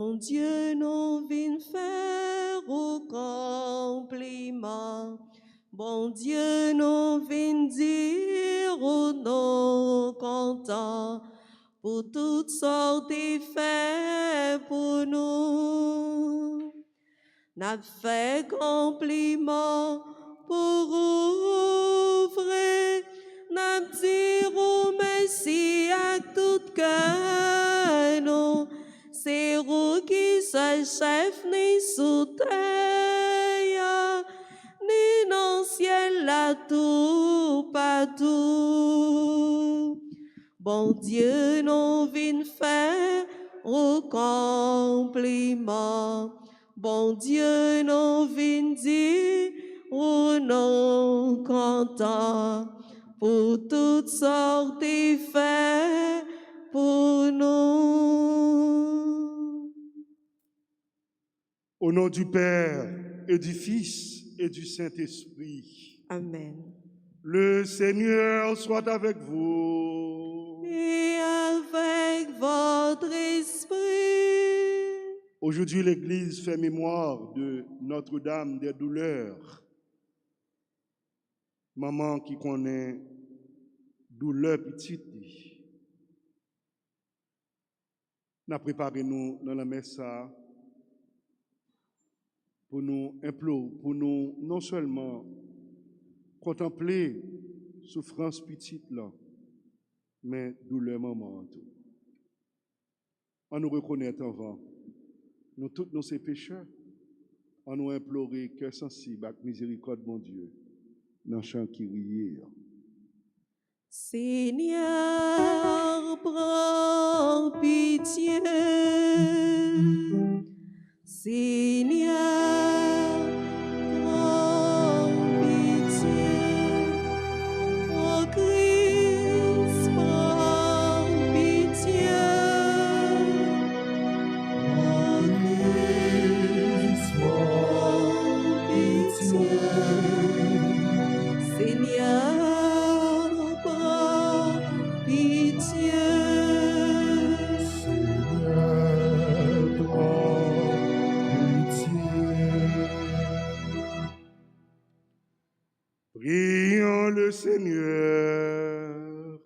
Mon Dieu, nous vînes faire au compliment. Bon Dieu, nous vînes dire au non content pour toutes sortes d'effets pour nous. N'a fait compliment pour ouvrir, n'a dire au Messie à tout cœur, nous. C'est vous qui seul chef ni sous terre, ni dans ciel là tout partout. Bon Dieu, nous vînes faire au compliment. Bon Dieu, nous vînes dire au non content pour toutes sortes d'effets pour nous. Au nom du Père et du Fils et du Saint-Esprit. Amen. Le Seigneur soit avec vous. Et avec votre esprit. Aujourd'hui, l'Église fait mémoire de Notre-Dame des douleurs. Maman qui connaît douleur petite. Nous préparé nous dans la messe pour nous implorer, pour nous non seulement contempler souffrance petite là, mais douleur maman en tout. On nous reconnaît avant, nous tous nos pécheurs, on nous implorer cœur sensible avec miséricorde mon Dieu, dans chant qui rit. Seigneur, prends pitié. Seigneur, prends pitié. Ô Christ, prends pitié. Ô Christ, prends pitié. Seigneur, prends pitié. Seigneur, prends pitié. Prions le Seigneur.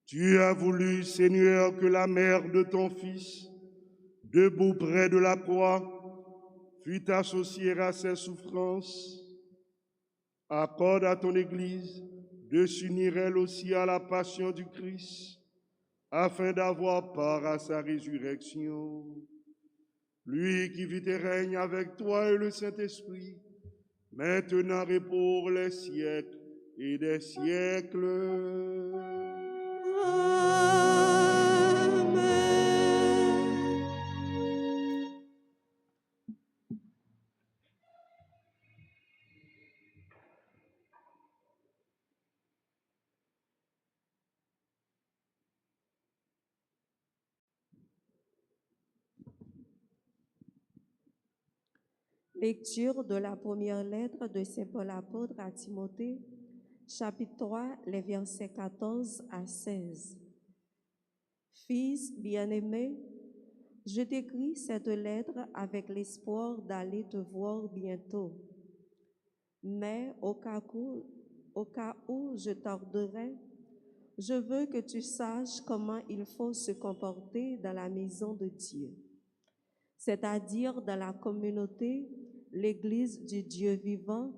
Tu as voulu, Seigneur, que la mère de ton Fils, debout près de la croix, fût associée à ses souffrances. Accorde à ton Église de s'unir elle aussi à la passion du Christ, afin d'avoir part à sa résurrection. Lui qui vit et règne avec toi et le Saint-Esprit, maintenant et pour les siècles et des siècles. Amen. Lecture de la première lettre de Saint Paul apôtre à Timothée, chapitre 3, les versets 14 à 16. Fils bien-aimé, je t'écris cette lettre avec l'espoir d'aller te voir bientôt. Mais au cas où je tarderai, je veux que tu saches comment il faut se comporter dans la maison de Dieu, c'est-à-dire dans la communauté, l'Église du Dieu vivant,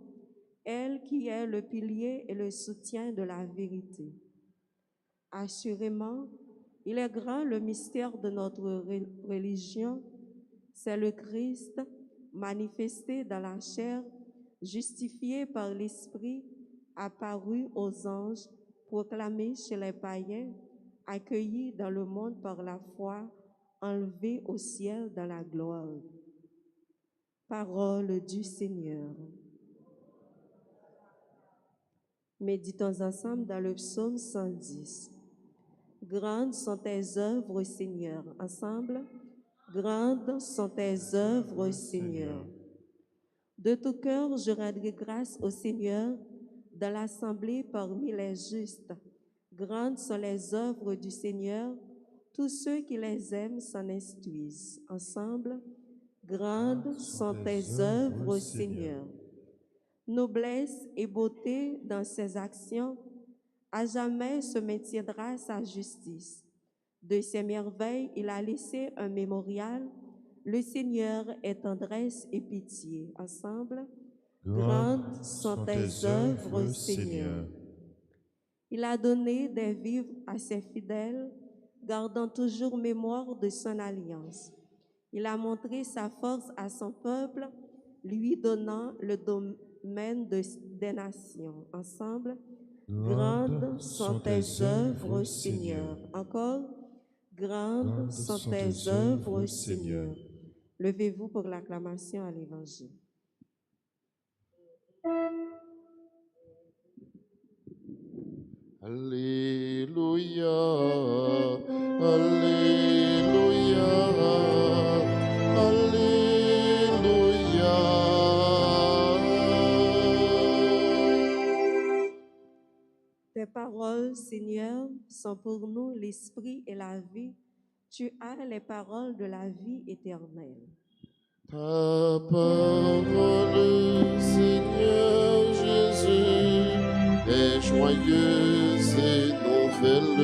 elle qui est le pilier et le soutien de la vérité. Assurément, il est grand le mystère de notre religion, c'est le Christ manifesté dans la chair, justifié par l'Esprit, apparu aux anges, proclamé chez les païens, accueilli dans le monde par la foi, enlevé au ciel dans la gloire. Parole du Seigneur. Méditons ensemble dans le psaume 110. Grandes sont tes œuvres, Seigneur. Ensemble, grandes sont tes œuvres, Seigneur. De tout cœur, je rendrai grâce au Seigneur dans l'assemblée parmi les justes. Grandes sont les œuvres du Seigneur, Tous ceux qui les aiment s'en instruisent. Ensemble, grandes sont tes œuvres, Seigneur. Noblesse et beauté dans ses actions, à jamais se maintiendra sa justice. De ses merveilles, il a laissé un mémorial. Le Seigneur est tendresse et pitié. Ensemble, grandes sont tes œuvres, Seigneur. Il a donné des vivres à ses fidèles, gardant toujours mémoire de son alliance. Il a montré sa force à son peuple, lui donnant le domaine des nations. Ensemble, grandes sont tes œuvres, Seigneur. Encore, grandes sont tes œuvres, Seigneur. Levez-vous pour l'acclamation à l'Évangile. Alléluia, Alléluia, Alléluia. Tes paroles, Seigneur, sont pour nous l'esprit et la vie. Tu as les paroles de la vie éternelle. Ta parole, Seigneur Jésus, est joyeuse et nouvelle.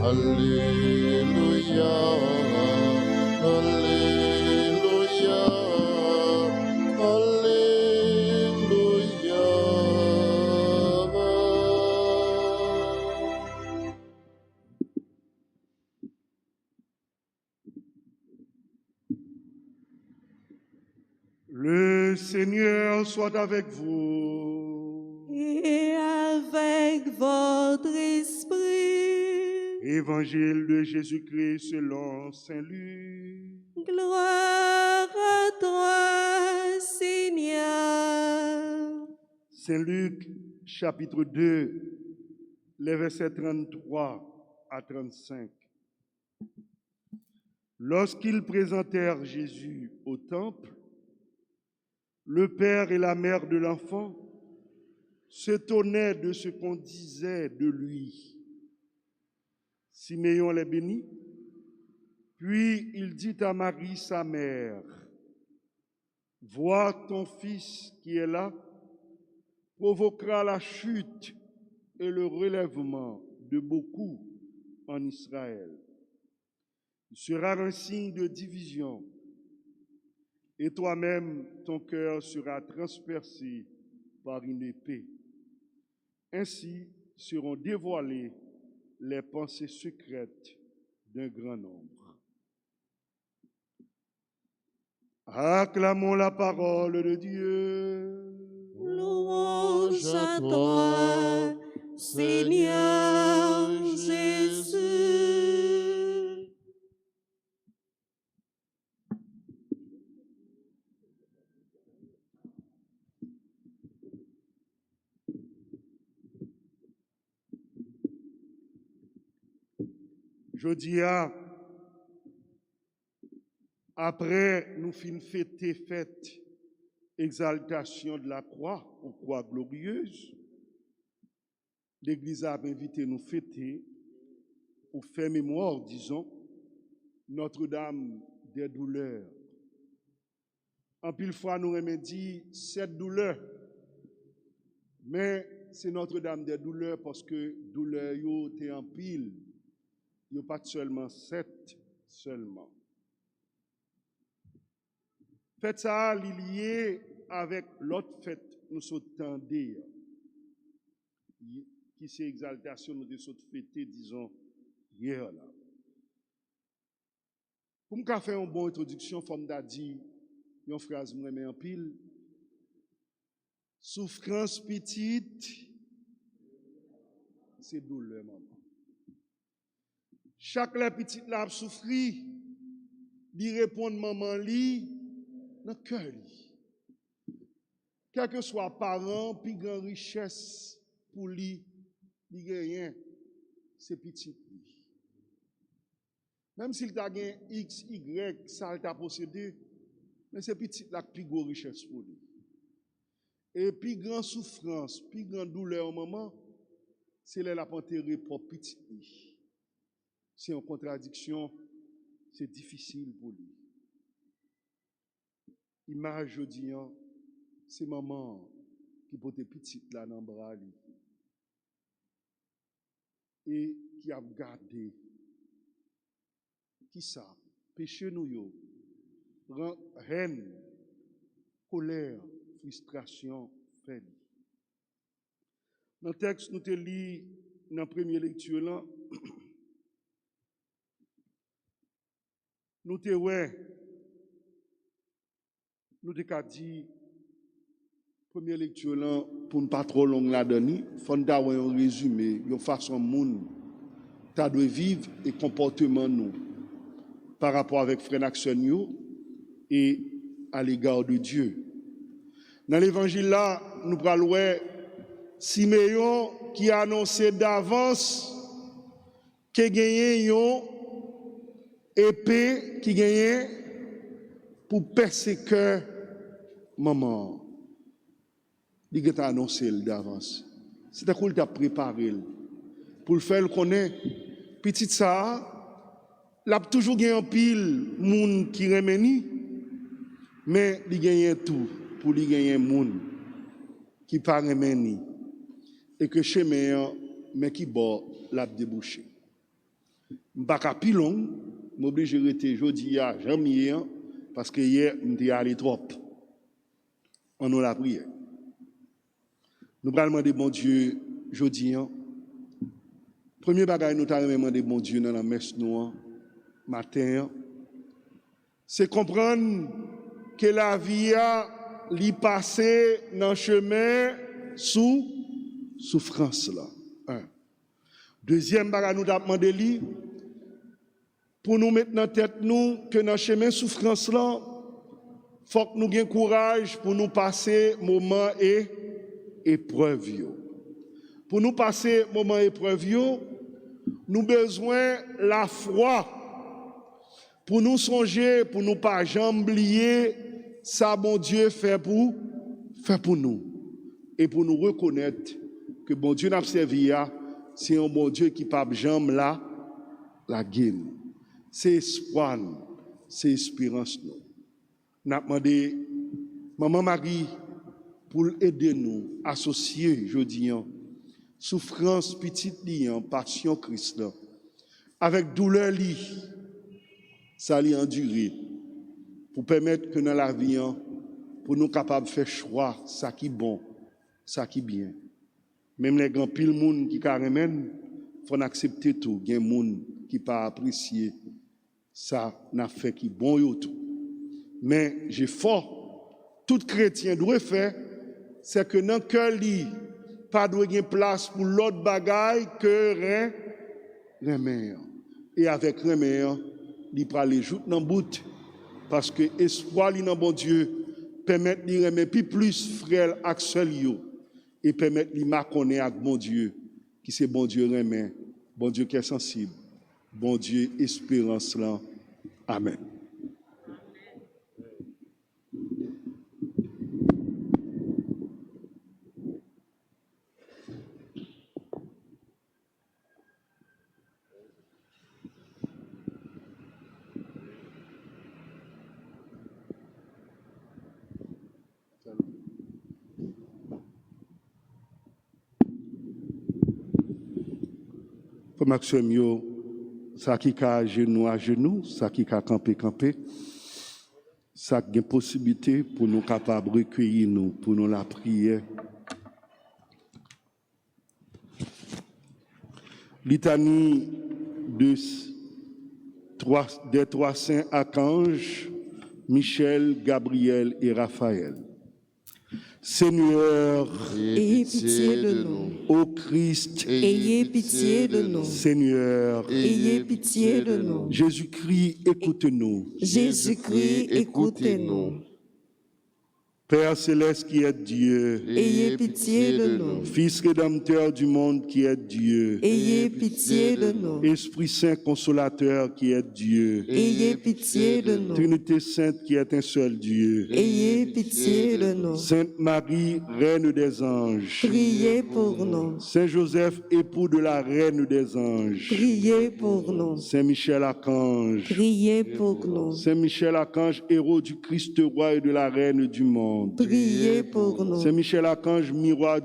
Alléluia, Alléluia, Alléluia. Le Seigneur soit avec vous. Et avec votre esprit. Évangile de Jésus-Christ selon Saint Luc. Gloire à toi, Seigneur. Saint Luc, chapitre 2, les versets 33 à 35. Lorsqu'ils présentèrent Jésus au temple, le père et la mère de l'enfant s'étonnaient de ce qu'on disait de lui. Siméon les bénit, puis il dit à Marie, sa mère, « Vois ton fils qui est là, provoquera la chute et le relèvement de beaucoup en Israël. Il sera un signe de division, et toi-même, ton cœur sera transpercé par une épée. Ainsi seront dévoilées les pensées secrètes d'un grand nombre. » Acclamons la parole de Dieu. Louange à toi, Seigneur Jésus. Jodia, après nous fin fêter fête exaltation de la croix, aux croix glorieuse, l'Église a invité nous fêter, pour faire mémoire, disons, Notre-Dame des douleurs. En pile fois, nous aimons dire cette douleur, mais c'est Notre-Dame des douleurs parce que douleur yo t'es en pile, yo pas seulement 7 seulement. Fête ça lié avec l'autre fête nous sommes dire qui c'est exaltation nous sommes fêter disons hier là. Pour me faire une bonne introduction, faut me dire une phrase moi mais en pile. Souffrance petite, c'est douleur maman. Chaque la petite l'a souffri, lui répond maman li dans cœur li. Quel que soit parent, puis grande richesse pour lui, il n'y a rien, c'est petit. Même s'il t'a gagné X, Y, ça il t'a possédé, mais c'est petit la plus grosse richesse pour lui. Et puis grande souffrance, puis grande douleur au moment, c'est là la enterré pour petit. C'est en contradiction, c'est difficile pour lui. Image aujourd'hui, c'est maman qui porte petite là dans le bras et qui a gardé. Qui ça? Péché nous yo, haine, colère, frustration, fait. Dans le texte, nous te lis dans la première lecture là, nous te qu'à dit première lecture là pour ne pas trop long la donner, faut nous avoir un résumé, une façon monde ta doit vivre et comportement nous par rapport avec frère Action et à l'égard de Dieu. Dans l'évangile là, nous parlons Siméon qui a annoncé d'avance qu'il gagnait une épée qui gagnait pour persécuter maman. Il a annoncé d'avance. C'était cool de préparer pour le faire connaître. Petit ça, il a toujours gagné un pile monde qui remeni, mais il gagne tout pour lui gagner monde qui pas remeni et que chemin mais qui bord l'a débouché. M'pas plus long, m'oblige de rester jodi a jamais parce que hier m'était allé trop. On nous la prière. Nous allons demander bon Dieu jodi an. Premier bagage nous allons demander bon Dieu dans la messe nous matin, c'est comprendre que la vie a li passé dans chemin sous souffrance là. Un. Deuxième bagage nous demander li pour nous mettre dans tête nous que dans chemin souffrance là, faut que nous ayons courage pour nous passer moment et épreuve yo. Pour nous passer moment épreuve yo, nous besoin la foi. Pour nous songer, pour nous pas jamais oublier ça bon Dieu fait pour nous et pour nous reconnaître que bon Dieu n'a servi c'est un bon Dieu qui pas jamais la gaine. C'est espoir, c'est espérance nous. N'a demandé maman Marie pour aider nous associer jodi souffrance petite li passion Christ là avec douleur li ça li endurer pour permettre que dans la vie pour nous capables de faire choix ça qui bon ça qui bien même les grands pile monde qui carrément faut accepter tout gen monde qui pas apprécier ça n'a fait qui bon yo tout mais j'ai fort tout chrétien doit faire c'est que dans cœur li pas doit gen place pour l'autre bagaille que remè et avec remè li prale joute dans bout parce que espoir li dans bon Dieu permettre li remet plus frère ak seul yo et permettre li marconner avec bon Dieu qui c'est bon Dieu remet bon Dieu qui est sensible bon Dieu espérance là amen. Maxime yo ça qui a genou ça qui a camper ça qui a possibilité pour nous capables recueillir nous pour nous la prière litanie des trois saints archanges Michel, Gabriel et Raphaël. Seigneur, ayez pitié de nous. Ô Christ, Ayez pitié de nous. Seigneur, Ayez pitié de nous. Jésus-Christ, écoute-nous. Jésus-Christ, écoutez-nous. Père céleste qui est Dieu, ayez pitié de nous. Fils rédempteur du monde qui est Dieu, Ayez pitié de nous. Esprit Saint consolateur qui est Dieu, Ayez pitié de nous. Trinité sainte qui est un seul Dieu, Ayez pitié de nous. Sainte Marie, Reine des anges, Priez pour nous. Saint Joseph, époux de la Reine des anges, Priez pour nous. Saint Michel Archange, Priez pour nous. Saint Michel Archange, héros du Christ roi et de la Reine du monde, Priez pour nous. Saint Michel Archange, miroir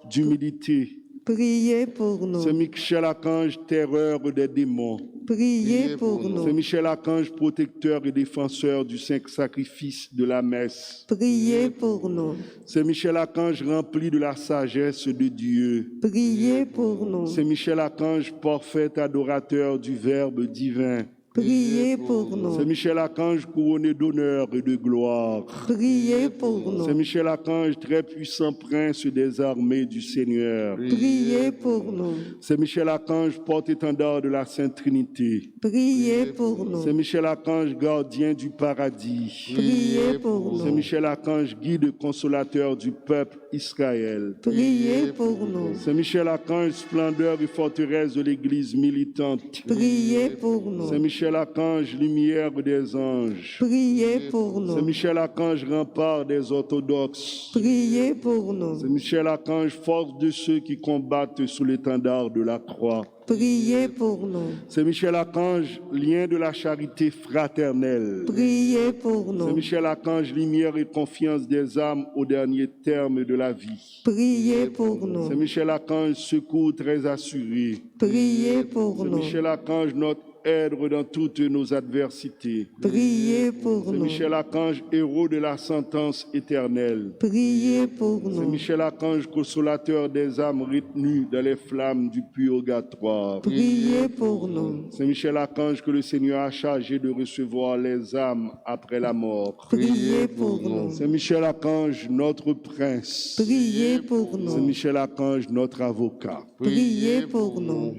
d'humilité, Priez pour Saint nous. Michel Archange, terreur des démons, Priez pour Saint nous. Michel Archange, protecteur et défenseur du saint sacrifice de la messe, Priez pour nous. Saint Michel Archange, rempli de la sagesse de Dieu, Priez pour nous. Saint Michel Archange, parfait adorateur du Verbe divin, Priez pour Saint nous. Michel Archange, couronné d'honneur et de gloire, Priez pour Saint nous. Michel Archange, très puissant prince des armées du Seigneur, Priez pour nous. Saint Michel Archange, porte-étendard de la Sainte Trinité, Priez pour Saint nous. Michel Archange, gardien du paradis, Priez pour Saint nous. Michel Archange, guide consolateur du peuple Israël, Priez pour nous. Saint Michel Archange, splendeur et forteresse de l'Église militante, Priez pour nous. Saint Michel Archange, lumière des anges, Priez pour Saint nous. Michel Archange, rempart des orthodoxes, Priez pour nous. Saint Michel Archange, force de ceux qui combattent sous l'étendard de la croix, Priez pour nous. Saint Michel Archange, lien de la charité fraternelle, Priez pour Saint nous. Michel Archange, lumière et confiance des âmes au dernier terme de la vie, Priez pour Saint nous. Michel Archange, secours très assuré, Priez pour Saint nous. Michel Archange, notre aide dans toutes nos adversités, Priez pour Saint nous. Michel Archange, héros de la sentence éternelle, Priez pour Saint nous. Michel Archange, consolateur des âmes retenues dans les flammes du purgatoire, Priez pour nous. Saint Michel Archange, que le Seigneur a chargé de recevoir les âmes après la mort, Priez pour nous. Saint Michel Archange, notre prince, Priez pour Saint nous. Michel Archange, notre avocat, Priez pour nous.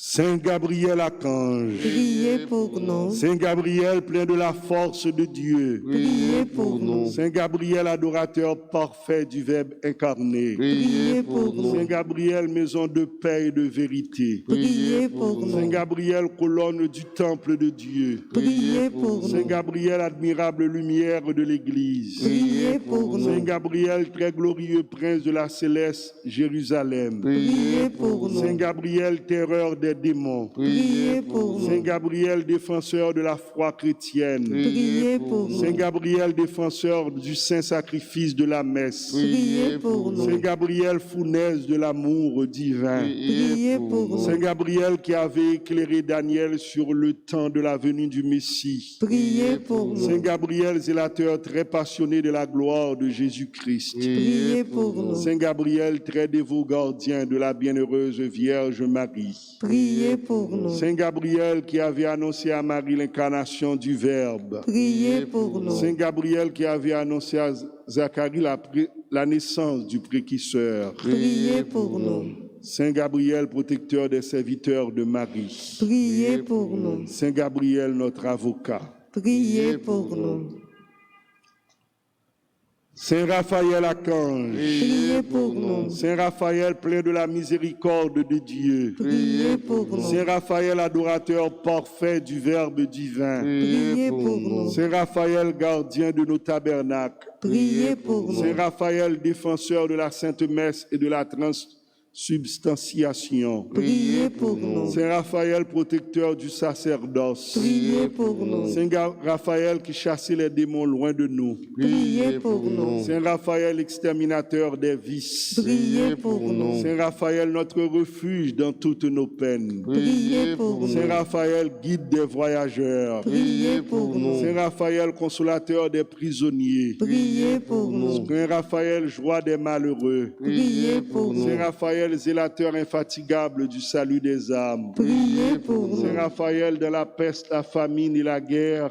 Saint Gabriel Archange, Priez pour nous. Saint Gabriel, plein de la force de Dieu, Priez pour nous. Saint Gabriel, adorateur parfait du Verbe incarné, Priez pour Saint nous. Gabriel, maison de paix et de vérité, Priez pour Saint nous. Gabriel, colonne du temple de Dieu, Priez pour Saint nous. Gabriel, admirable lumière de l'Église, Priez pour Saint nous. Gabriel, très glorieux prince de la céleste Jérusalem, Priez pour Saint nous. Gabriel, terreur des démons, Priez pour Saint nous. Gabriel, défenseur de la foi chrétienne, Priez pour Saint nous. Gabriel, défenseur du saint sacrifice de la messe, Priez pour Saint nous. Gabriel, fournaise de l'amour divin, Priez pour Saint nous. Gabriel qui avait éclairé Daniel sur le temps de la venue du Messie, Priez pour Saint nous. Gabriel, zélateur très passionné de la gloire de Jésus-Christ, Priez pour nous. Saint Gabriel, très dévot gardien de la bienheureuse Vierge Marie, Priez pour nous. Saint Gabriel qui avait annoncé à Marie l'incarnation du Verbe, Priez pour nous. Saint Gabriel qui avait annoncé à Zacharie la naissance du précurseur, Priez pour nous. Saint Gabriel, protecteur des serviteurs de Marie, Priez pour nous. Saint Gabriel, notre avocat, Priez pour nous. Saint Raphaël Archange, Priez pour nous. Saint Raphaël, plein de la miséricorde de Dieu, Priez pour nous. Saint Raphaël, adorateur parfait du Verbe divin, Priez pour nous. Saint Raphaël, gardien de nos tabernacles, Priez pour Saint nous. Raphaël, défenseur de la Sainte Messe et de la transubstantiation, Priez pour nous. Saint Raphaël, protecteur du sacerdoce, Priez pour nous. Saint Raphaël qui chassait les démons loin de nous, Priez pour nous. Saint Raphaël, exterminateur des vices, Priez pour nous. Saint Raphaël, notre refuge dans toutes nos peines, Priez pour Saint nous. Raphaël, guide des voyageurs, Priez pour nous. Saint Raphaël, consolateur des prisonniers, Priez pour nous. Saint Raphaël, joie des malheureux, Priez pour nous. Saint Raphaël, zélateur infatigable du salut des âmes, Priez pour nous. Saint Raphaël, dans la peste, la famine et la guerre,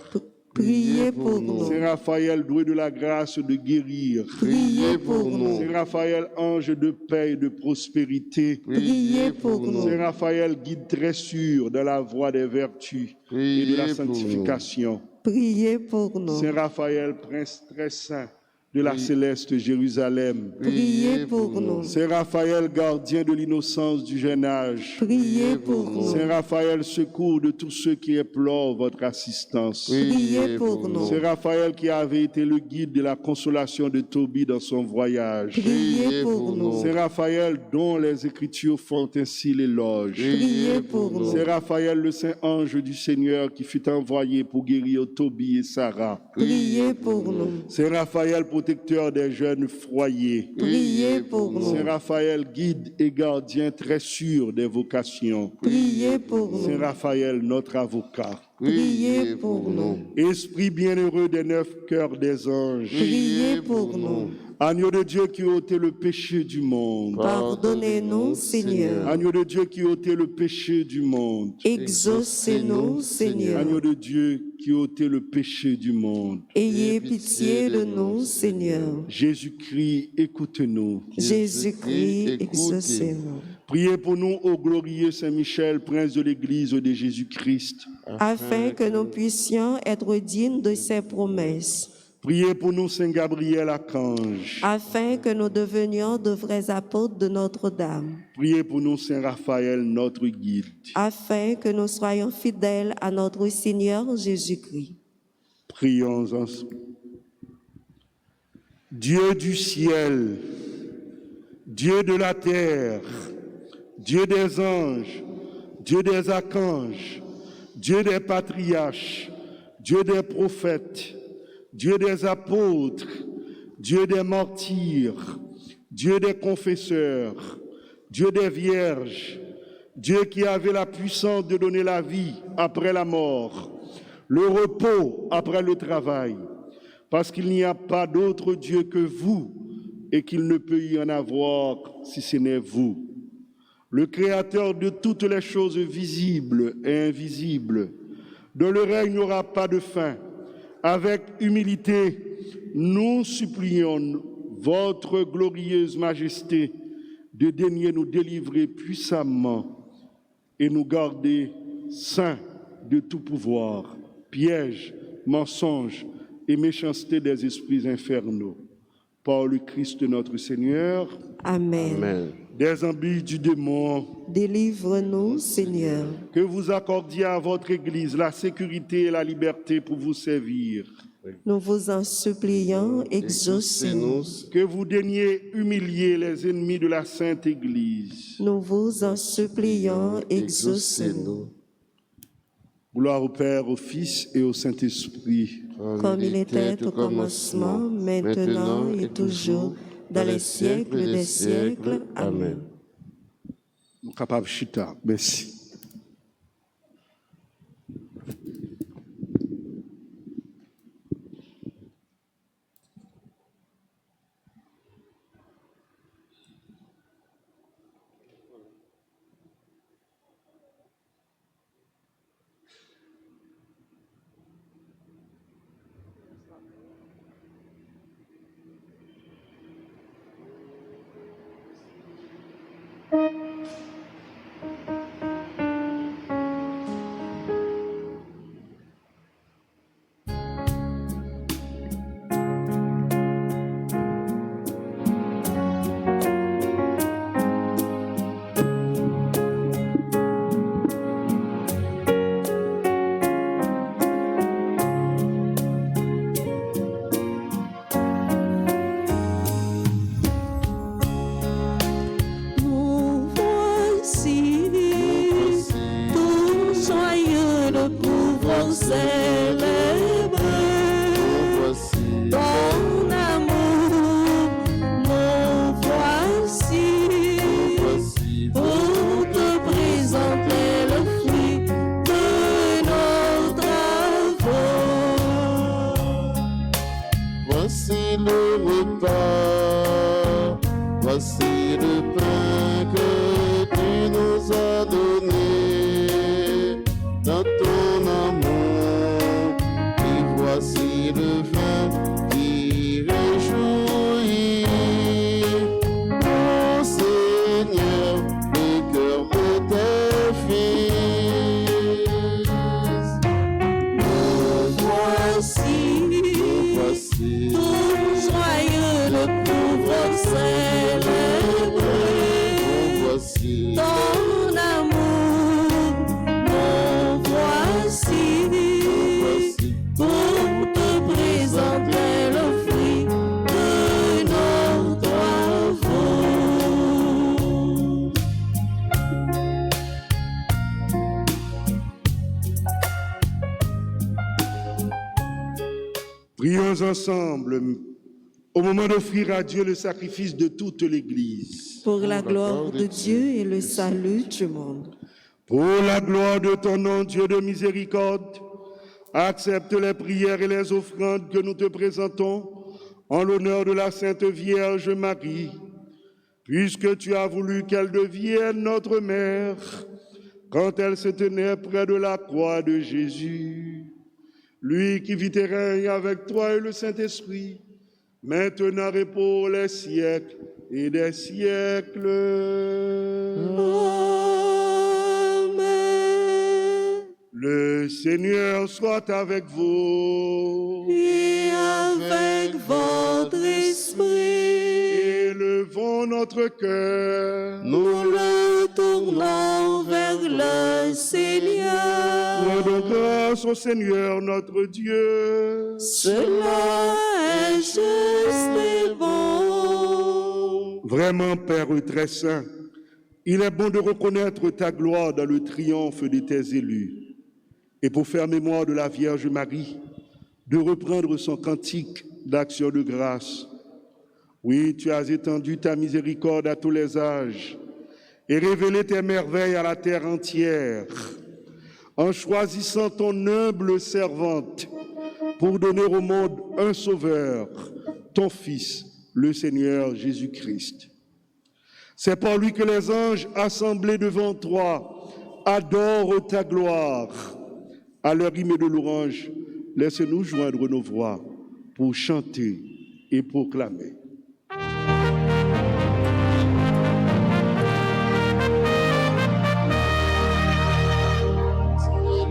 Priez pour nous. Saint Raphaël, doué de la grâce de guérir, Priez pour nous. Saint Raphaël, ange de paix et de prospérité, Priez pour nous. Saint Raphaël, guide très sûr dans la voie des vertus et de la sanctification. Priez pour nous. Saint Raphaël, prince très saint de la céleste Jérusalem. Priez pour nous. Saint Raphaël, gardien de l'innocence du jeune âge. Priez pour nous. Saint Raphaël, secours de tous ceux qui implorent votre assistance. Priez pour nous. Saint Raphaël, qui avait été le guide de la consolation de Tobie dans son voyage. Priez pour nous. Saint Raphaël, dont les Écritures font ainsi l'éloge. Priez pour nous. Saint Raphaël, le saint ange du Seigneur qui fut envoyé pour guérir Tobie et Sarah. Priez pour nous. Saint Raphaël, protecteur des jeunes foyers. Priez pour nous. Saint Raphaël, guide et gardien très sûr des vocations. Priez pour Saint nous. Raphaël, notre avocat. Priez pour nous. Esprit bienheureux des 9 cœurs des anges. Priez pour nous. Agneau de Dieu qui ôtait le péché du monde. Pardonnez-nous, Seigneur. Agneau de Dieu qui ôtait le péché du monde. Exaucez-nous, Seigneur. Agneau de Dieu qui ôtait le péché du monde. Ayez pitié de nous, Seigneur. Jésus-Christ, écoute-nous. Jésus-Christ, exaucez-nous. Priez pour nous, ô glorieux Saint-Michel, prince de l'Église de Jésus-Christ. Afin que nous puissions être dignes de ses promesses. Priez pour nous, Saint Gabriel Archange. Afin que nous devenions de vrais apôtres de Notre-Dame. Priez pour nous, Saint Raphaël, notre guide. Afin que nous soyons fidèles à notre Seigneur Jésus-Christ. Prions ensemble. Dieu du ciel, Dieu de la terre, Dieu des anges, Dieu des archanges, Dieu des patriarches, Dieu des prophètes, Dieu des apôtres, Dieu des martyrs, Dieu des confesseurs, Dieu des vierges, Dieu qui avait la puissance de donner la vie après la mort, le repos après le travail, parce qu'il n'y a pas d'autre Dieu que vous et qu'il ne peut y en avoir si ce n'est vous. Le Créateur de toutes les choses visibles et invisibles, dont le règne n'aura pas de fin. Avec humilité, nous supplions votre glorieuse majesté de daigner nous délivrer puissamment et nous garder saints de tout pouvoir, pièges, mensonges et méchanceté des esprits infernaux. Par le Christ notre Seigneur. Amen. Amen. Des embûches du démon. Délivre-nous, Seigneur. Que vous accordiez à votre Église la sécurité et la liberté pour vous servir. Nous vous en supplions, exaucez-nous. Que vous daigniez humilier les ennemis de la Sainte Église. Nous vous en supplions, exaucez-nous. Gloire au Père, au Fils et au Saint-Esprit. Comme il était au commencement, maintenant et toujours, dans les siècles des siècles. Amen. Capable chita. Merci. Voici le pain que tu nous as donné dans ton amour. Et voici le vin qui réjouit. Oh Seigneur, le cœur de tes fils. Nous voici. Prions ensemble au moment d'offrir à Dieu le sacrifice de toute l'Église. Pour la gloire de Dieu et le salut du monde. Pour la gloire de ton nom, Dieu de miséricorde, accepte les prières et les offrandes que nous te présentons en l'honneur de la Sainte Vierge Marie, puisque tu as voulu qu'elle devienne notre mère quand elle se tenait près de la croix de Jésus. Lui qui vit et règne avec toi et le Saint-Esprit, maintenant et pour les siècles et des siècles. Amen. Le Seigneur soit avec vous. Et avec votre esprit, Élevons notre cœur. nous le tournons vers le Seigneur. Rendons grâce au Seigneur notre Dieu. Cela est juste et bon. Vraiment, Père très saint, il est bon de reconnaître ta gloire dans le triomphe de tes élus. Et pour faire mémoire de la Vierge Marie, de reprendre son cantique d'action de grâce. Oui, tu as étendu ta miséricorde à tous les âges et révélé tes merveilles à la terre entière, en choisissant ton humble servante pour donner au monde un sauveur, ton Fils, le Seigneur Jésus-Christ. C'est par lui que les anges assemblés devant toi adorent ta gloire. À leur hymne de louange, laisse-nous joindre nos voix pour chanter et proclamer.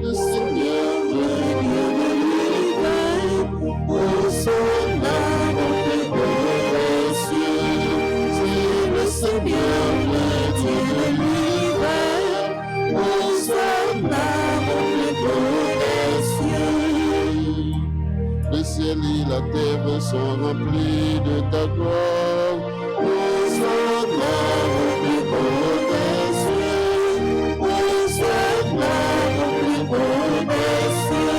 Le Seigneur, le Dieu de l'univers, au son âme au plus beau des cieux. C'est le Seigneur, le Dieu de l'univers, au son âme au plus beau des cieux. Le ciel et la terre sont remplis de ta gloire, au son âme au plus beau des cieux. Au son âme au plus beau des cieux.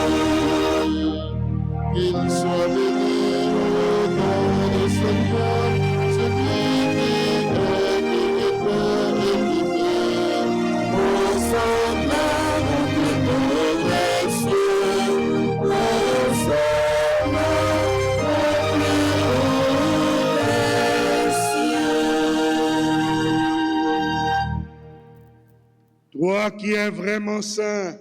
Qu'il soit béni au nom du Seigneur, celui qui est, qui est et qui vient. Au son âme au plus beau des cieux. Au son âme au plus beau des cieux. Toi qui es vraiment saint,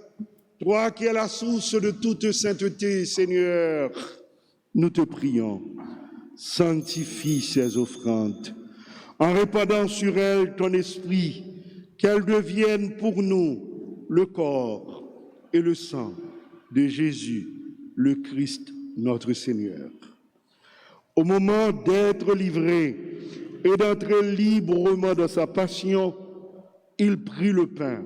toi qui es la source de toute sainteté, Seigneur, nous te prions, sanctifie ces offrandes, en répandant sur elles ton esprit, qu'elles deviennent pour nous le corps et le sang de Jésus, le Christ, notre Seigneur. Au moment d'être livré et d'entrer librement dans sa passion, il prit le pain,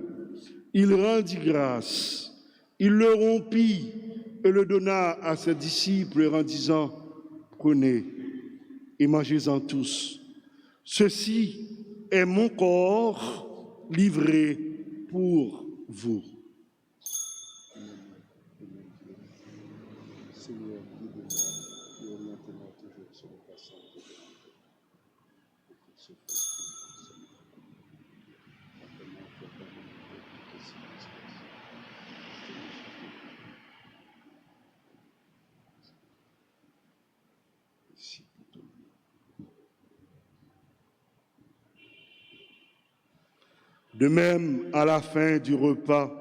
il rendit grâce, il le rompit et le donna à ses disciples en disant, « Prenez et mangez-en tous. Ceci est mon corps livré pour vous. » Seigneur, guide-moi et oriente-moi toujours sur le passage de De même, à la fin du repas,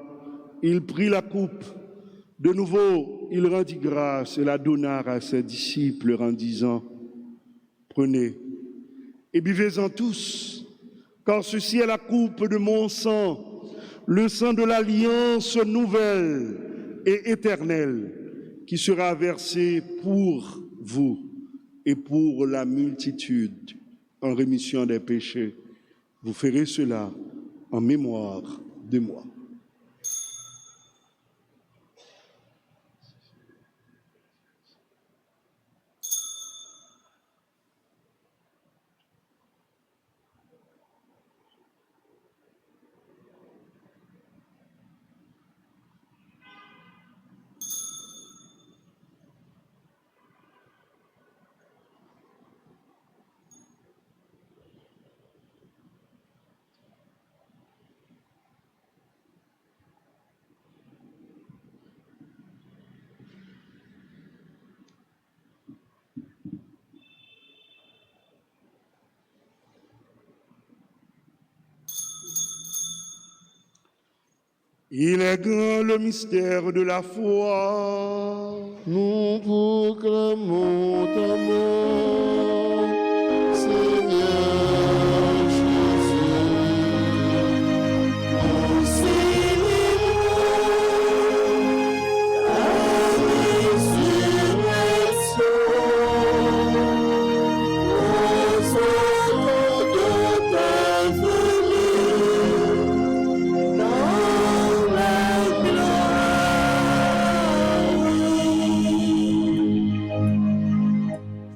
il prit la coupe. De nouveau, il rendit grâce et la donna à ses disciples en disant, « Prenez et buvez-en tous, car ceci est la coupe de mon sang, le sang de l'alliance nouvelle et éternelle, qui sera versé pour vous et pour la multitude en rémission des péchés. Vous ferez cela en mémoire de moi. » Il est grand le mystère de la foi. Nous proclamons ta mort, Seigneur Jésus. Nous célébrons ta résurrection. Nous attendons ta venue dans la gloire.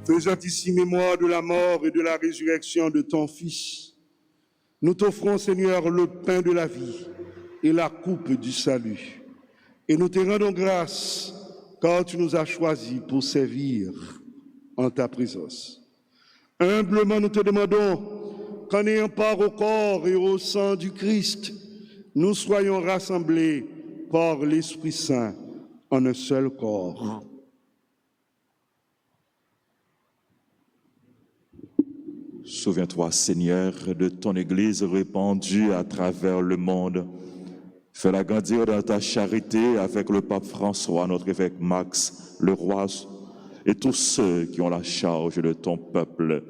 Faisant ici mémoire de la mort et de la résurrection de ton Fils, nous t'offrons, Seigneur, le pain de la vie et la coupe du salut. Et nous te rendons grâce, car tu nous as choisis pour servir en ta présence. Humblement, nous te demandons qu'en ayant part au corps et au sang du Christ, nous soyons rassemblés par l'Esprit Saint en un seul corps. Souviens-toi, Seigneur, de ton Église répandue à travers le monde. Fais-la grandir dans ta charité avec le pape François, notre évêque Max, le roi, et tous ceux qui ont la charge de ton peuple.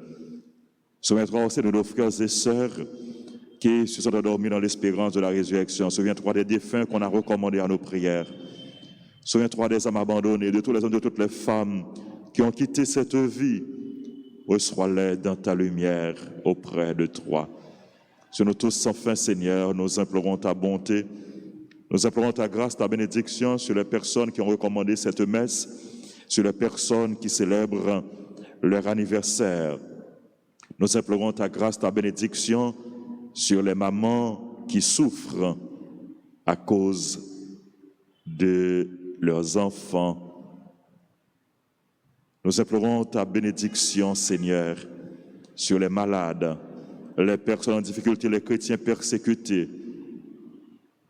Souviens-toi aussi de nos frères et sœurs qui se sont endormis dans l'espérance de la résurrection. Souviens-toi des défunts qu'on a recommandés à nos prières. Souviens-toi des âmes abandonnées, de tous les hommes, de toutes les femmes qui ont quitté cette vie. Reçois-les dans ta lumière auprès de toi. Sur nous tous sans fin, Seigneur, nous implorons ta bonté, nous implorons ta grâce, ta bénédiction sur les personnes qui ont recommandé cette messe, sur les personnes qui célèbrent leur anniversaire. Nous implorons ta grâce, ta bénédiction sur les mamans qui souffrent à cause de leurs enfants. Nous implorons ta bénédiction, Seigneur, sur les malades, les personnes en difficulté, les chrétiens persécutés.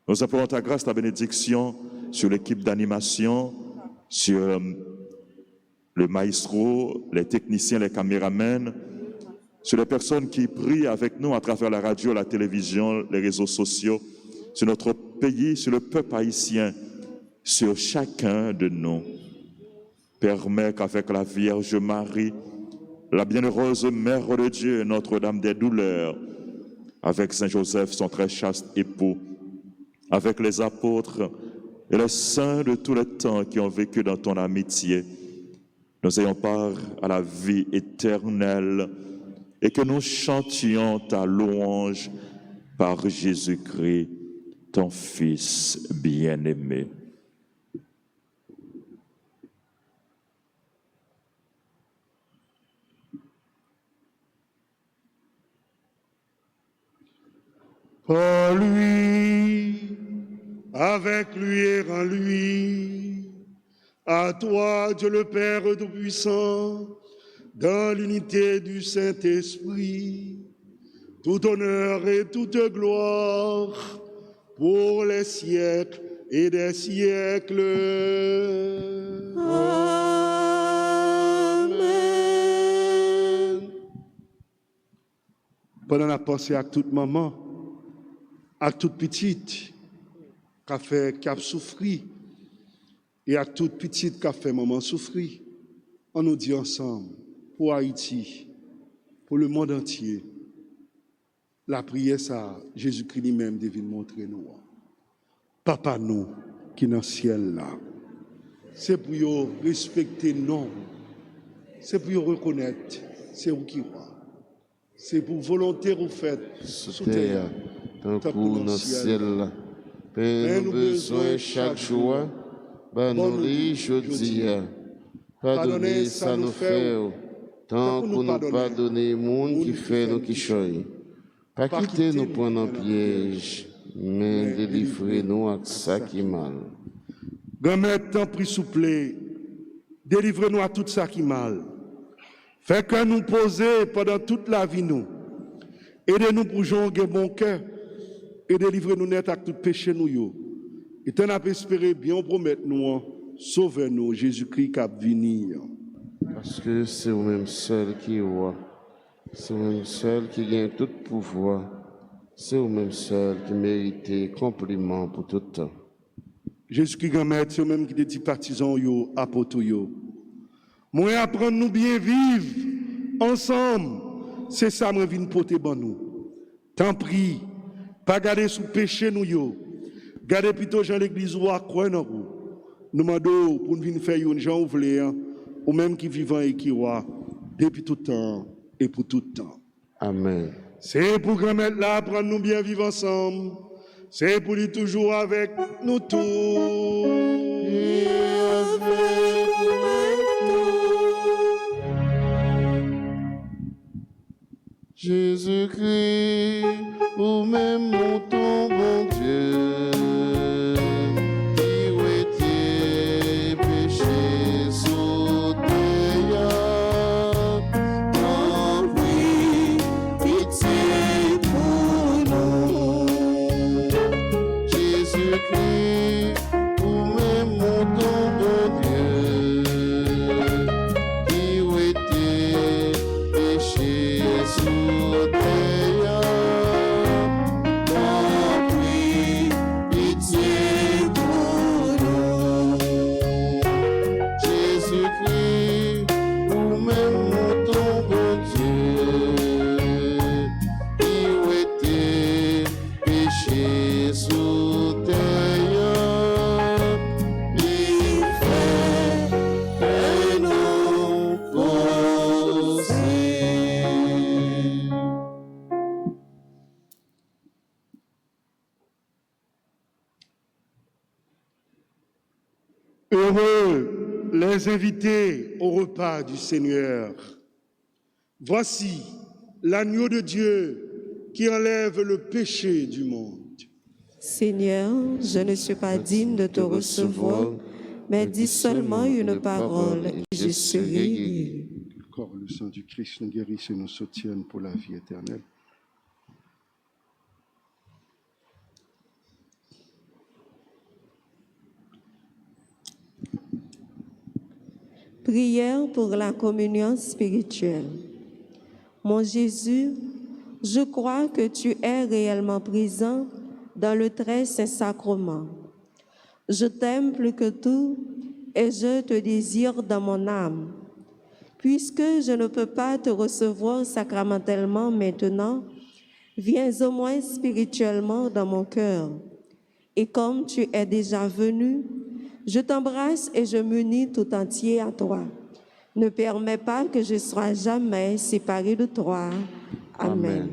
Nous implorons ta grâce, ta bénédiction sur l'équipe d'animation, sur le maestro, les techniciens, les caméramens, sur les personnes qui prient avec nous à travers la radio, la télévision, les réseaux sociaux, sur notre pays, sur le peuple haïtien, sur chacun de nous. Permets qu'avec la Vierge Marie, la bienheureuse Mère de Dieu, Notre-Dame des douleurs, avec Saint Joseph, son très chaste époux, avec les apôtres et les saints de tous les temps qui ont vécu dans ton amitié, nous ayons part à la vie éternelle et que nous chantions ta louange par Jésus-Christ, ton Fils bien-aimé. Par lui, avec lui et en lui, à toi, Dieu le Père Tout-Puissant, dans l'unité du Saint-Esprit, tout honneur et toute gloire pour les siècles et des siècles. Amen. Pendant la pensée à toute maman, à toute petite, qui a souffert, et à toute petite qui a fait maman souffrir, on nous dit ensemble, pour Haïti, pour le monde entier, la prière, ça, Jésus-Christ lui-même devait montrer nous. Papa nous, qui est dans le ciel là, c'est pour respecter nous, c'est pour reconnaître, c'est vous qui roi. C'est pour volonté vous faites sous terre. Tant pour dans le ciel, Père, nous besoin chaque jour, ben nous les jeudi, pardonnez ça nous fait, tant pour nous pardonner monde qui fait nous qui choye. Pas quitter nous prendre en piège, mais délivrez-nous à ça qui mal. Grand-mère, tant pris souple, délivrez-nous à tout ça qui mal. Fait que nous poser pendant toute la vie nous. Aidez-nous pour jouer bon cœur. Et délivrez-nous net à tout péché nous. Et t'en as espéré bien promettre nous, sauver-nous, Jésus-Christ qui a venir. Parce que c'est vous-même seul qui est roi. C'est vous-même seul qui gagne tout pouvoir. C'est vous-même seul qui méritez compliment pour tout temps. Jésus-Christ, grand-maître, c'est vous-même qui te dit partisan, yo, apôtre, yo. Moi, apprendre nous bien vivre ensemble. C'est ça, moi, viens porter bon nous. Tant pis, pas garder sous péché nous, yo. Gardez plutôt Jean l'église ou à quoi, non? Nous demandons pour nous venir faire une gens ouvrés, ou même qui vivant et qui roi, depuis tout temps et pour tout temps. Amen. C'est pour grand-mère là, apprendre nous bien vivre ensemble. C'est pour lui toujours avec nous tous. Et avec Jésus-Christ, vous-même mon ton bon Dieu, qui ôtiez péché sous terre, envoie pitié pour nous. Jésus-Christ, vous-même mon ton bon Dieu, qui ôtiez péché sous terre, envoie pitié pour nous. Jésus-Christ, vous-même mon ton bon Dieu, qui ôtiez péché sous terre, il fait que nous causer. Heureux les invités au repas du Seigneur. Voici l'agneau de Dieu qui enlève le péché du monde. Seigneur, je ne suis pas digne de te recevoir, mais dis seulement une parole et je serai guéri. Que le corps et le sang du Christ nous guérissent et nous soutiennent pour la vie éternelle. Prière pour la communion spirituelle. Mon Jésus, je crois que tu es réellement présent dans le très saint sacrement. Je t'aime plus que tout et je te désire dans mon âme. Puisque je ne peux pas te recevoir sacramentellement maintenant, viens au moins spirituellement dans mon cœur. Et comme tu es déjà venu, je t'embrasse et je m'unis tout entier à toi. Ne permets pas que je sois jamais séparé de toi. Amen.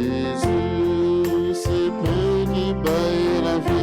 Jésus, c'est pain qui baille la vie.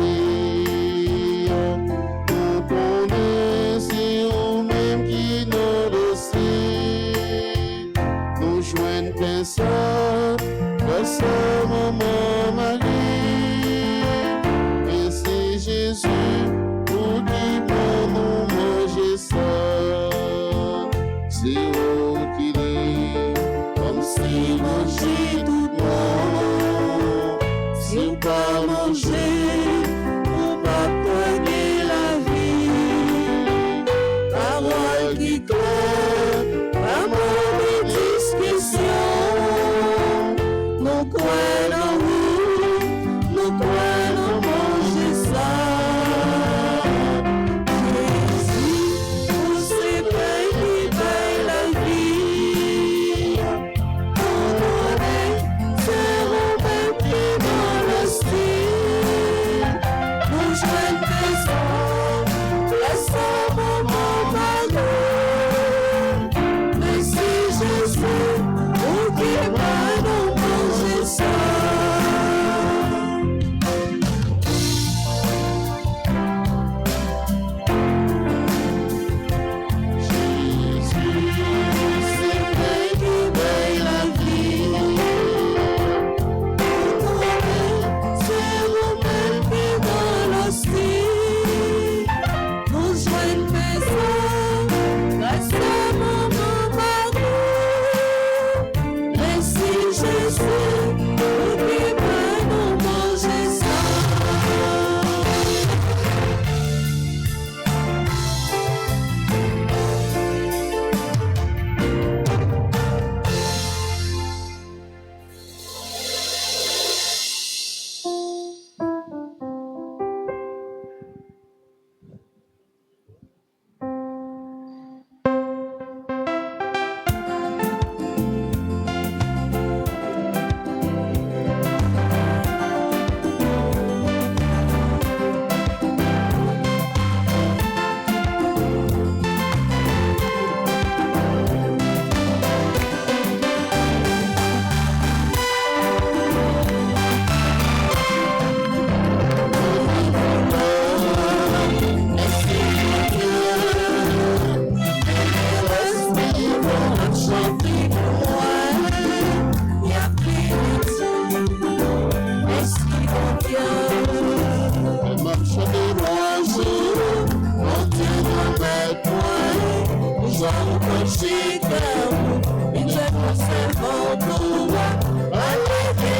Sou conchitamo, e já conservam tua, alegre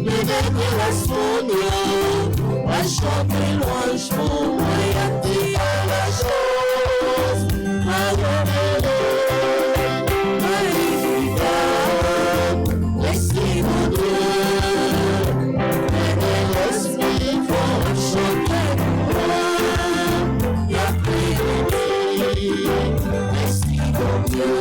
le respondió, a chanter louange pour moi, et dire la chose, merci mon Dieu, et l'esprit vont chanter pour moi, et après merci mon Dieu.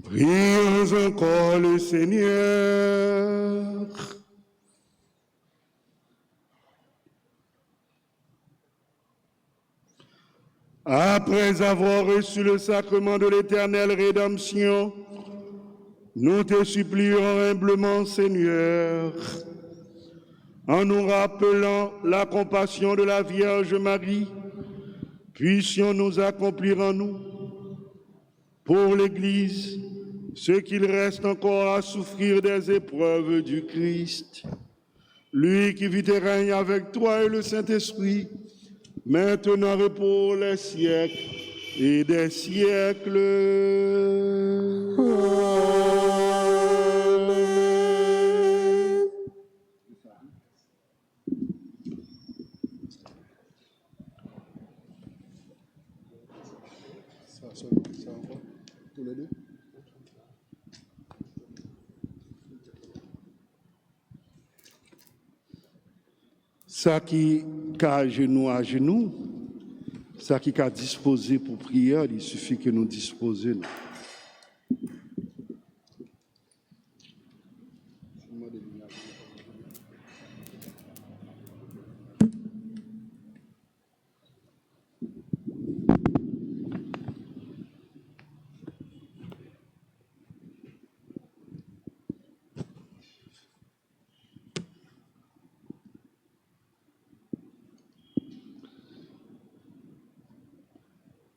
Prions encore le Seigneur. Après avoir reçu le sacrement de l'éternelle rédemption, nous te supplions humblement, Seigneur, en nous rappelant la compassion de la Vierge Marie, puissions-nous accomplir en nous, pour l'Église, ce qu'il reste encore à souffrir des épreuves du Christ. Lui qui vit et règne avec toi et le Saint-Esprit, maintenant et pour les siècles et des siècles. Ça qui a genou à genoux, ça qui a disposé pour prière, il suffit que nous disposions.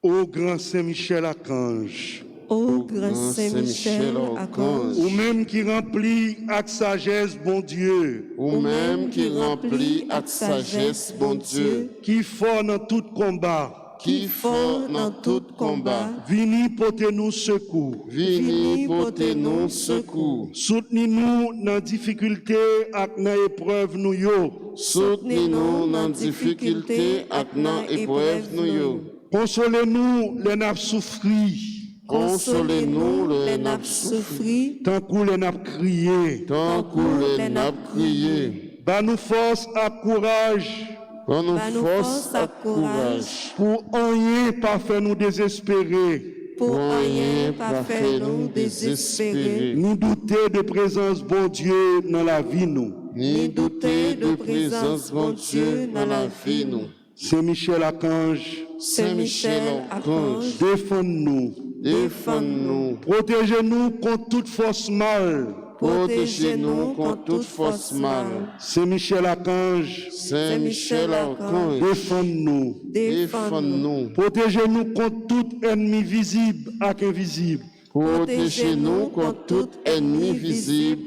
Ô grand Saint-Michel Archange, Ô grand Saint-Michel Archange, ou même qui remplit avec sagesse, bon Dieu, Ou même qui remplit avec sagesse, bon Dieu, qui fort dans tout combat, qui fort dans tout combat, vini porter nous secours, vini porter nous secours, soutenez-nous dans difficulté et dans épreuve nous yo, soutenez-nous dans difficulté et dans épreuve nous yo. consolez-nous les nappes souffris, Consolez-nous les nappes souffris, tant que les nappes crié, tant que les nappes criées. bah nous force à courage, Pour nous nous force force à à courage, pour rien pas faire nous désespérer, pour rien rien pas faire nous désespérer, ni douter de présence bon Dieu dans la vie nous. ni douter de présence bon Dieu dans la vie nous. Saint-Michel Archange, Saint-Michel Archange, défends-nous, Défends-nous, protégez-nous contre toute force mal. protégez-nous contre toute force mal. Saint-Michel Archange, Saint-Michel Archange, défends-nous, défends-nous, protégez-nous contre tout ennemi visible et invisible. protégez-nous contre tout ennemi visible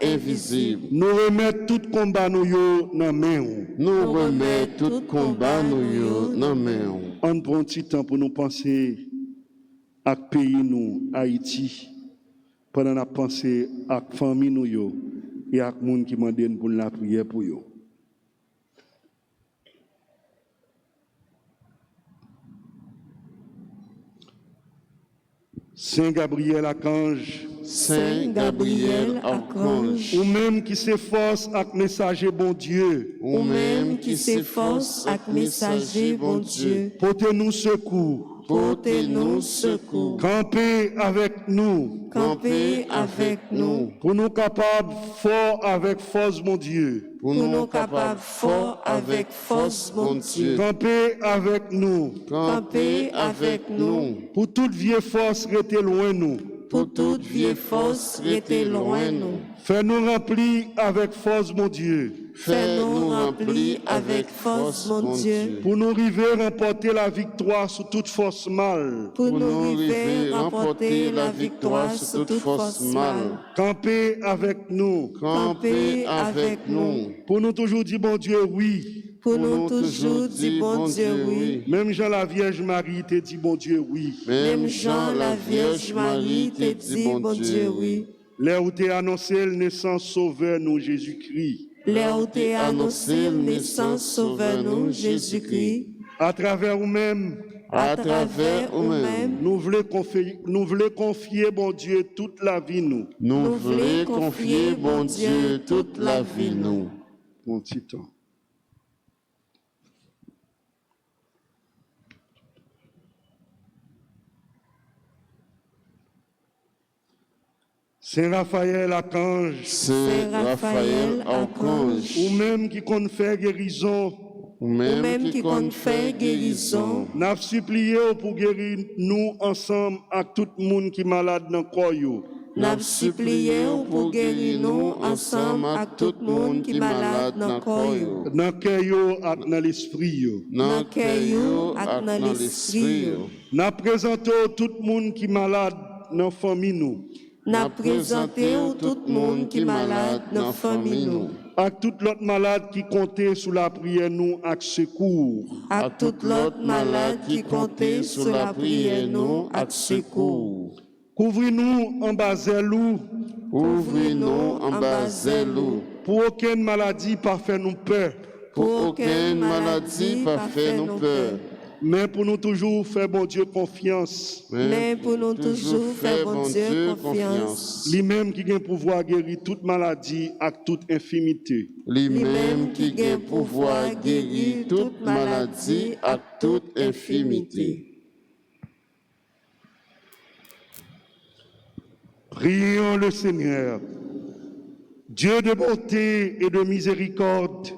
et invisible. Nous remettons tout combat nous yo dans main. Nous remettons tout combat nous yo dans main. On prend un petit temps pour nous penser à pays nous, Haïti, pendant la pensée à la famille nous yo, et à les gens qui demandent pour la prière pour eux. Saint Gabriel Archange, Saint Gabriel Archange, ou même qui s'efforce avec messager bon Dieu, ou même qui s'efforce avec messager bon Dieu, portez-nous secours, portez-nous secours. Campez avec nous, Campez avec nous, pour nous capables fort avec force, mon Dieu. pour nous capables fort avec force, mon Dieu. Campez avec nous, Campez avec nous, pour toute vieille force restez loin nous. pour toute vieille force, restez loin nous. Fais-nous remplir avec force, mon Dieu, Fais-nous remplir avec force, mon Dieu, pour nous arriver à remporter la victoire sur toute force mal. pour nous arriver à remporter la victoire sur toute force mal. Campez avec nous, Campez avec nous, pour nous toujours dire, bon Dieu, oui. pour nous toujours dire bon Dieu oui. Même Jean la Vierge Marie te dit, bon Dieu, oui. Même Jean la Vierge Marie te dit bon Dieu oui. Là où t'es annoncé le naissance sauveur nous, Jésus-Christ. Là où t'es annoncé la naissance sauveur nous, Jésus-Christ, À travers vous-même, à travers nous-mêmes, nous voulons confier, bon Dieu, toute la vie, nous. nous voulons confier bon Dieu toute la vie nous. Mon petit temps. Saint Raphaël, archange, Saint Raphaël, archange, ou même qui compte faire guérison, ou même qui compte faire guérison, n'a supplié pour guérir nous ensemble à tout le monde qui est malade dans le corps. n'a supplié pour guérir nous ensemble avec tout le monde qui est malade dans le corps, Dans le cœur et dans l'esprit. dans le cœur et dans l'esprit. N'a présenté tout le monde qui est malade dans la famille nous. N'a présenté tout le monde qui est malade dans la famille nous. À tout l'autre malade qui comptait sous la prière nous avec secours. À tout l'autre malade qui comptait sur la prière nous avec secours. Couvrez-nous en bas loup. Ouvrez-nous en bas zèle. Pour aucune maladie pas faire nous peur. Pour aucune maladie pas fait nous peur. Mais pour nous toujours faire bon Dieu confiance. Mais pour nous toujours faire bon Dieu confiance. Lui-même qui a le pouvoir guérir toute maladie et toute infirmité. Lui-même qui a le pouvoir guérir toute maladie et toute infirmité. Prions le Seigneur. Dieu de bonté et de miséricorde,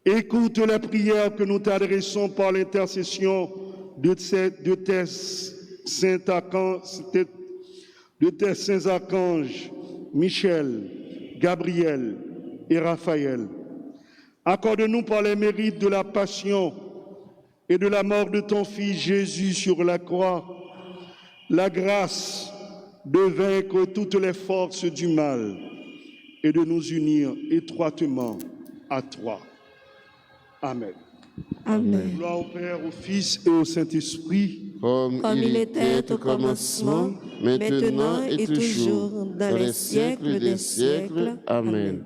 écoute les prières que nous t'adressons par l'intercession de tes saints archanges, Michel, Gabriel et Raphaël. Accorde-nous par les mérites de la passion et de la mort de ton Fils Jésus sur la croix, la grâce de vaincre toutes les forces du mal et de nous unir étroitement à toi. Amen. Amen. Gloire au Père, au Fils et au Saint-Esprit. Comme il était au commencement, maintenant et toujours, dans les siècles des siècles. Amen.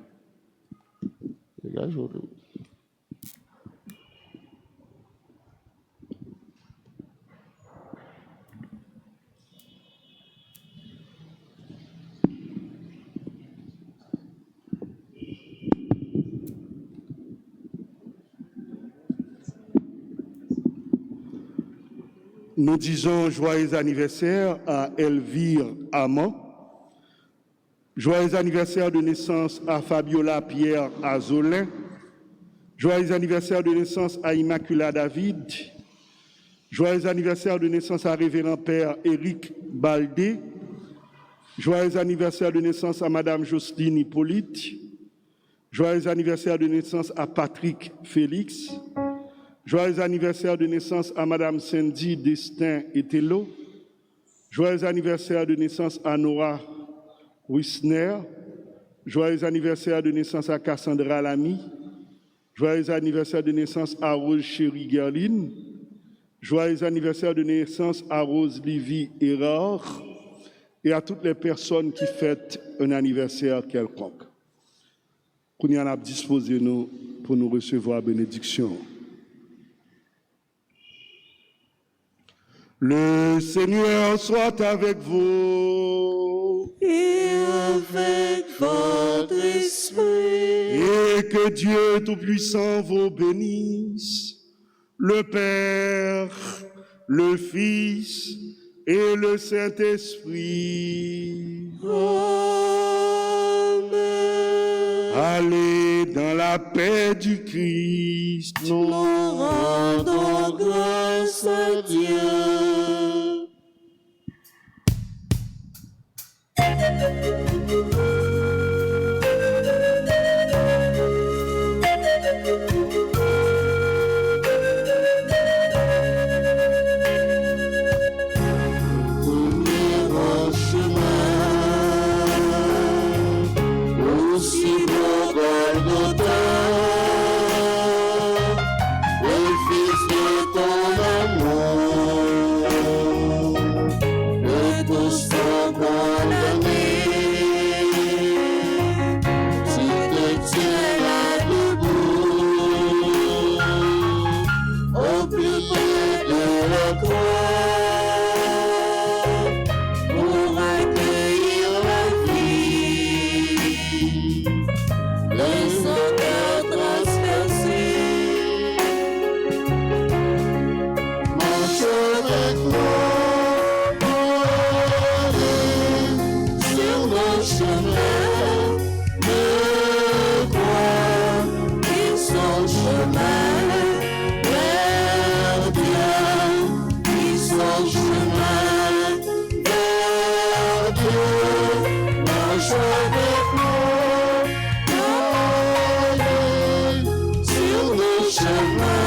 Nous disons joyeux anniversaire à Elvire Amand. Joyeux anniversaire de naissance à Fabiola Pierre Azolin. Joyeux anniversaire de naissance à Immacula David. Joyeux anniversaire de naissance à Révérend Père Éric Baldé. Joyeux anniversaire de naissance à Madame Jocelyne Hippolyte. Joyeux anniversaire de naissance à Patrick Félix. Joyeux anniversaire de naissance à Madame Cindy Destin Etello. Joyeux anniversaire de naissance à Nora Wisner. Joyeux anniversaire de naissance à Cassandra Lamy. Joyeux anniversaire de naissance à Rose Chéri Gerline. Joyeux anniversaire de naissance à Rose Livy Erard. Et à toutes les personnes qui fêtent un anniversaire quelconque. Qu'on y en a disposé nous pour nous recevoir la bénédiction. Le Seigneur soit avec vous. Et avec votre esprit. Et que Dieu Tout-Puissant vous bénisse, le Père, le Fils et le Saint-Esprit. Amen. Allez dans la paix du Christ. Nous rendons grâce à Dieu. Chemin